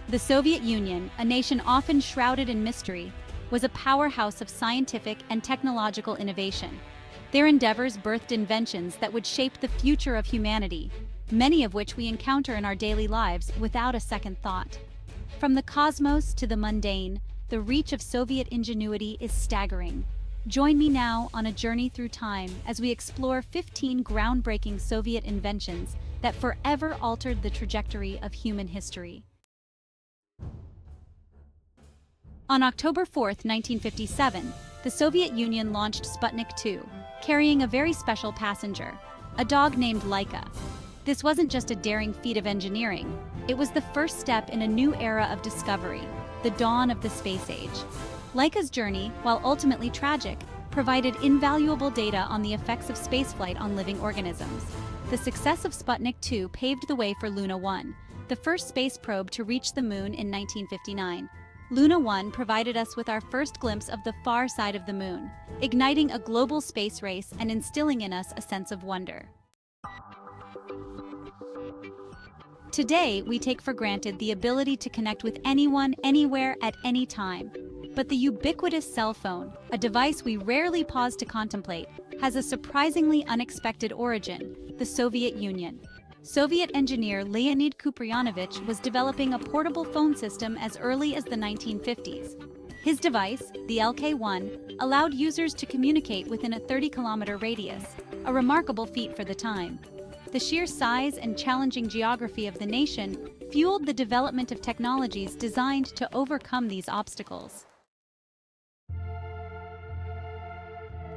The Soviet Union, a nation often shrouded in mystery, was a powerhouse of scientific and technological innovation. Their endeavors birthed inventions that would shape the future of humanity, many of which we encounter in our daily lives without a second thought. From the cosmos to the mundane, the reach of Soviet ingenuity is staggering. Join me now on a journey through time as we explore 15 groundbreaking Soviet inventions that forever altered the trajectory of human history. On October 4, 1957, the Soviet Union launched Sputnik 2, carrying a very special passenger, a dog named Laika. This wasn't just a daring feat of engineering, it was the first step in a new era of discovery, the dawn of the space age. Laika's journey, while ultimately tragic, provided invaluable data on the effects of spaceflight on living organisms. The success of Sputnik 2 paved the way for Luna 1, the first space probe to reach the moon in 1959. Luna 1 provided us with our first glimpse of the far side of the moon, igniting a global space race and instilling in us a sense of wonder. Today, we take for granted the ability to connect with anyone, anywhere, at any time. But the ubiquitous cell phone, a device we rarely pause to contemplate, has a surprisingly unexpected origin: the Soviet Union. Soviet engineer Leonid Kupryanovich was developing a portable phone system as early as the 1950s. His device, the LK-1, allowed users to communicate within a 30-kilometer radius, a remarkable feat for the time. The sheer size and challenging geography of the nation fueled the development of technologies designed to overcome these obstacles.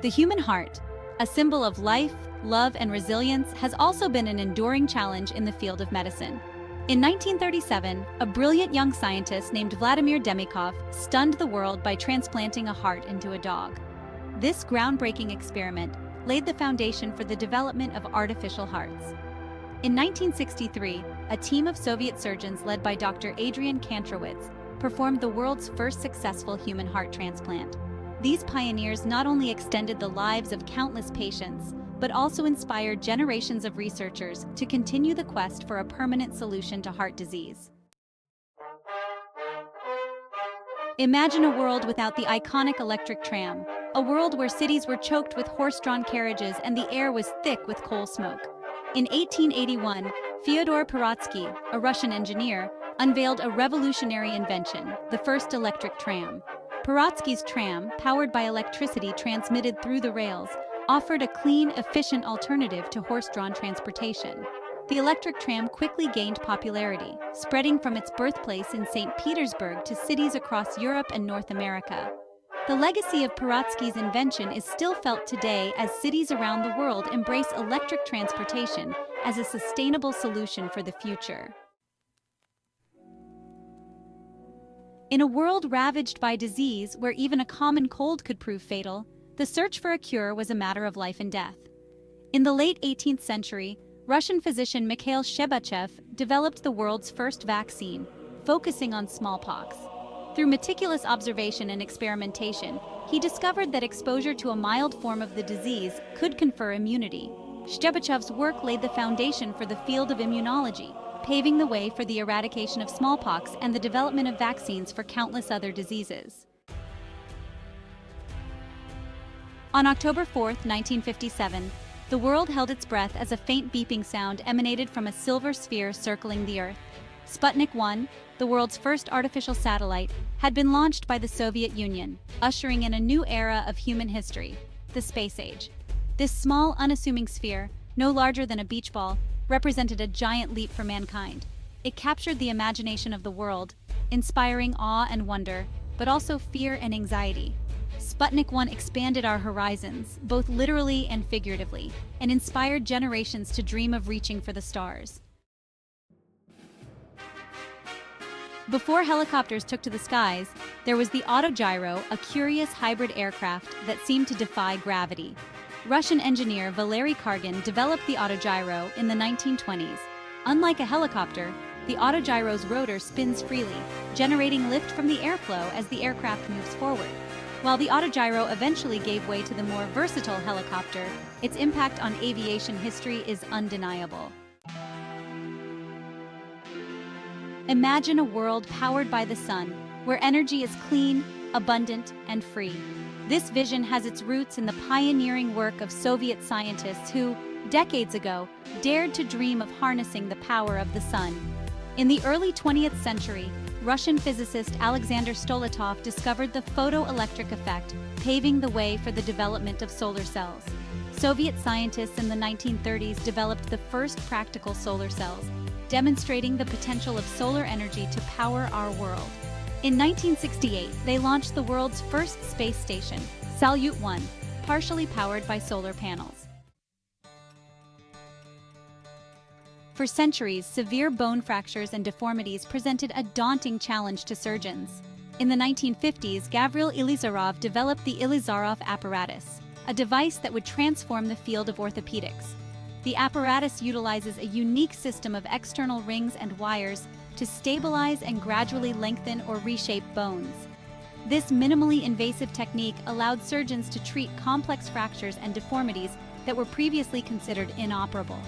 The human heart, a symbol of life, love, and resilience, has also been an enduring challenge in the field of medicine. In 1937, a brilliant young scientist named Vladimir Demikhov stunned the world by transplanting a heart into a dog. This groundbreaking experiment laid the foundation for the development of artificial hearts. In 1963, a team of Soviet surgeons led by Dr. Adrian Kantrowitz performed the world's first successful human heart transplant. These pioneers not only extended the lives of countless patients, but also inspired generations of researchers to continue the quest for a permanent solution to heart disease. Imagine a world without the iconic electric tram, a world where cities were choked with horse-drawn carriages and the air was thick with coal smoke. In 1881, Fyodor Pirotsky, a Russian engineer, unveiled a revolutionary invention, the first electric tram. Pirotsky's tram, powered by electricity transmitted through the rails, offered a clean, efficient alternative to horse-drawn transportation. The electric tram quickly gained popularity, spreading from its birthplace in St. Petersburg to cities across Europe and North America. The legacy of Pirotsky's invention is still felt today as cities around the world embrace electric transportation as a sustainable solution for the future. In a world ravaged by disease where even a common cold could prove fatal, the search for a cure was a matter of life and death. In the late 18th century, Russian physician Mikhail Shebachev developed the world's first vaccine, focusing on smallpox. Through meticulous observation and experimentation, he discovered that exposure to a mild form of the disease could confer immunity. Shebachev's work laid the foundation for the field of immunology, paving the way for the eradication of smallpox and the development of vaccines for countless other diseases. On October 4, 1957, the world held its breath as a faint beeping sound emanated from a silver sphere circling the Earth. Sputnik 1, the world's first artificial satellite, had been launched by the Soviet Union, ushering in a new era of human history, the space age. This small, unassuming sphere, no larger than a beach ball, represented a giant leap for mankind. It captured the imagination of the world, inspiring awe and wonder, but also fear and anxiety. Sputnik 1 expanded our horizons, both literally and figuratively, and inspired generations to dream of reaching for the stars. Before helicopters took to the skies, there was the autogyro, a curious hybrid aircraft that seemed to defy gravity. Russian engineer Valery Kargin developed the autogyro in the 1920s. Unlike a helicopter, the autogyro's rotor spins freely, generating lift from the airflow as the aircraft moves forward. While the autogyro eventually gave way to the more versatile helicopter, its impact on aviation history is undeniable. Imagine a world powered by the sun, where energy is clean, abundant, and free. This vision has its roots in the pioneering work of Soviet scientists who, decades ago, dared to dream of harnessing the power of the sun. In the early 20th century, Russian physicist Alexander Stoletov discovered the photoelectric effect, paving the way for the development of solar cells. Soviet scientists in the 1930s developed the first practical solar cells, demonstrating the potential of solar energy to power our world. In 1968, they launched the world's first space station, Salyut 1, partially powered by solar panels. For centuries, severe bone fractures and deformities presented a daunting challenge to surgeons. In the 1950s, Gavril Ilizarov developed the Ilizarov apparatus, a device that would transform the field of orthopedics. The apparatus utilizes a unique system of external rings and wires to stabilize and gradually lengthen or reshape bones. This minimally invasive technique allowed surgeons to treat complex fractures and deformities that were previously considered inoperable.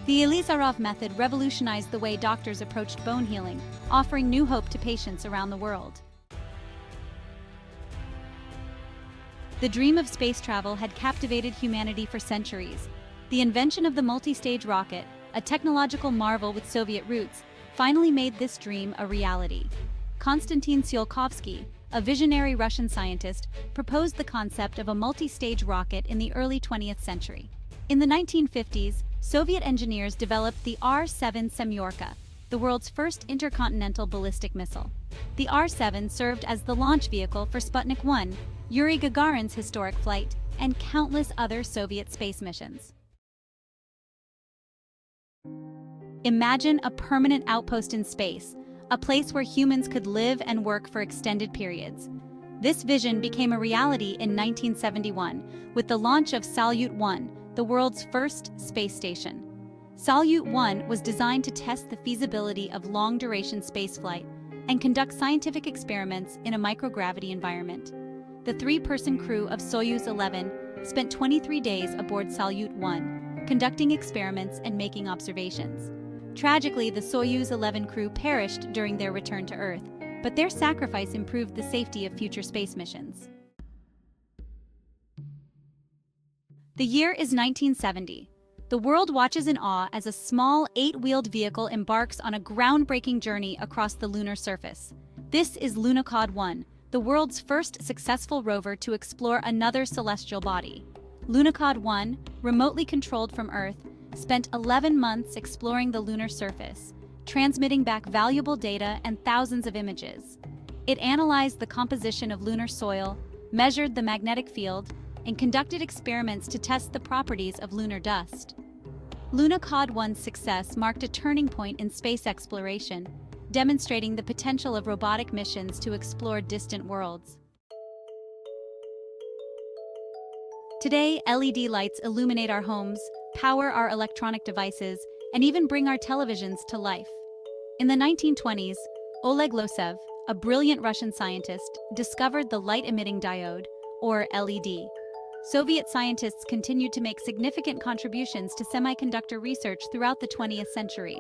The Ilizarov method revolutionized the way doctors approached bone healing, offering new hope to patients around the world. The dream of space travel had captivated humanity for centuries. The invention of the multi-stage rocket, a technological marvel with Soviet roots, finally made this dream a reality. Konstantin Tsiolkovsky, a visionary Russian scientist, proposed the concept of a multi-stage rocket in the early 20th century. In the 1950s, Soviet engineers developed the R-7 Semyorka, the world's first intercontinental ballistic missile. The R-7 served as the launch vehicle for Sputnik 1, Yuri Gagarin's historic flight, and countless other Soviet space missions. Imagine a permanent outpost in space, a place where humans could live and work for extended periods. This vision became a reality in 1971 with the launch of Salyut 1, the world's first space station. Salyut 1 was designed to test the feasibility of long-duration spaceflight and conduct scientific experiments in a microgravity environment. The three-person crew of Soyuz 11 spent 23 days aboard Salyut 1, conducting experiments and making observations. Tragically, the Soyuz 11 crew perished during their return to Earth, but their sacrifice improved the safety of future space missions. The year is 1970. The world watches in awe as a small, 8-wheeled vehicle embarks on a groundbreaking journey across the lunar surface. This is Lunokhod 1, the world's first successful rover to explore another celestial body. Lunokhod 1, remotely controlled from Earth, spent 11 months exploring the lunar surface, transmitting back valuable data and thousands of images. It analyzed the composition of lunar soil, measured the magnetic field, and conducted experiments to test the properties of lunar dust. Lunokhod 1's success marked a turning point in space exploration, demonstrating the potential of robotic missions to explore distant worlds. Today, LED lights illuminate our homes, power our electronic devices, and even bring our televisions to life. In the 1920s, Oleg Losev, a brilliant Russian scientist, discovered the light-emitting diode, or LED. Soviet scientists continued to make significant contributions to semiconductor research throughout the 20th century.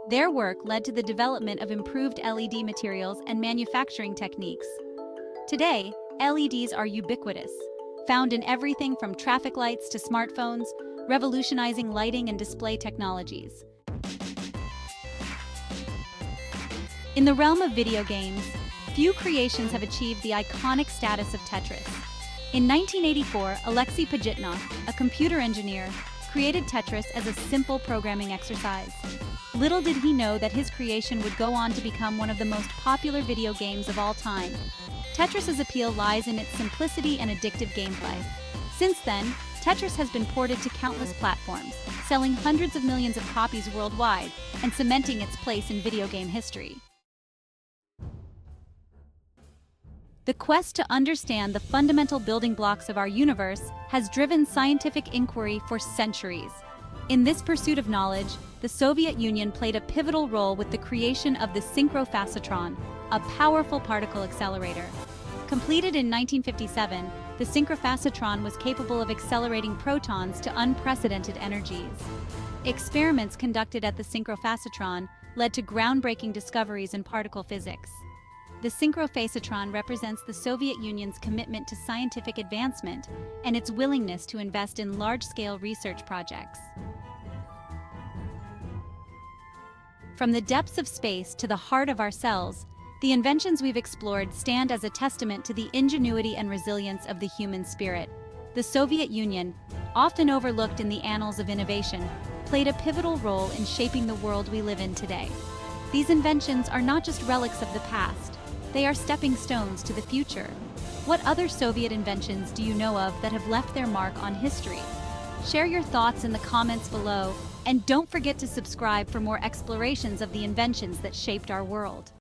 Their work led to the development of improved LED materials and manufacturing techniques. Today, LEDs are ubiquitous, found in everything from traffic lights to smartphones, revolutionizing lighting and display technologies. In the realm of video games, few creations have achieved the iconic status of Tetris. In 1984, Alexei Pajitnov, a computer engineer, created Tetris as a simple programming exercise. Little did he know that his creation would go on to become one of the most popular video games of all time. Tetris's appeal lies in its simplicity and addictive gameplay. Since then, Tetris has been ported to countless platforms, selling hundreds of millions of copies worldwide and cementing its place in video game history. The quest to understand the fundamental building blocks of our universe has driven scientific inquiry for centuries. In this pursuit of knowledge, the Soviet Union played a pivotal role with the creation of the synchrophasotron, a powerful particle accelerator. Completed in 1957, the synchrophasotron was capable of accelerating protons to unprecedented energies. Experiments conducted at the synchrophasotron led to groundbreaking discoveries in particle physics. The synchrophasotron represents the Soviet Union's commitment to scientific advancement and its willingness to invest in large-scale research projects. From the depths of space to the heart of our cells, the inventions we've explored stand as a testament to the ingenuity and resilience of the human spirit. The Soviet Union, often overlooked in the annals of innovation, played a pivotal role in shaping the world we live in today. These inventions are not just relics of the past, they are stepping stones to the future. What other Soviet inventions do you know of that have left their mark on history? Share your thoughts in the comments below, and don't forget to subscribe for more explorations of the inventions that shaped our world.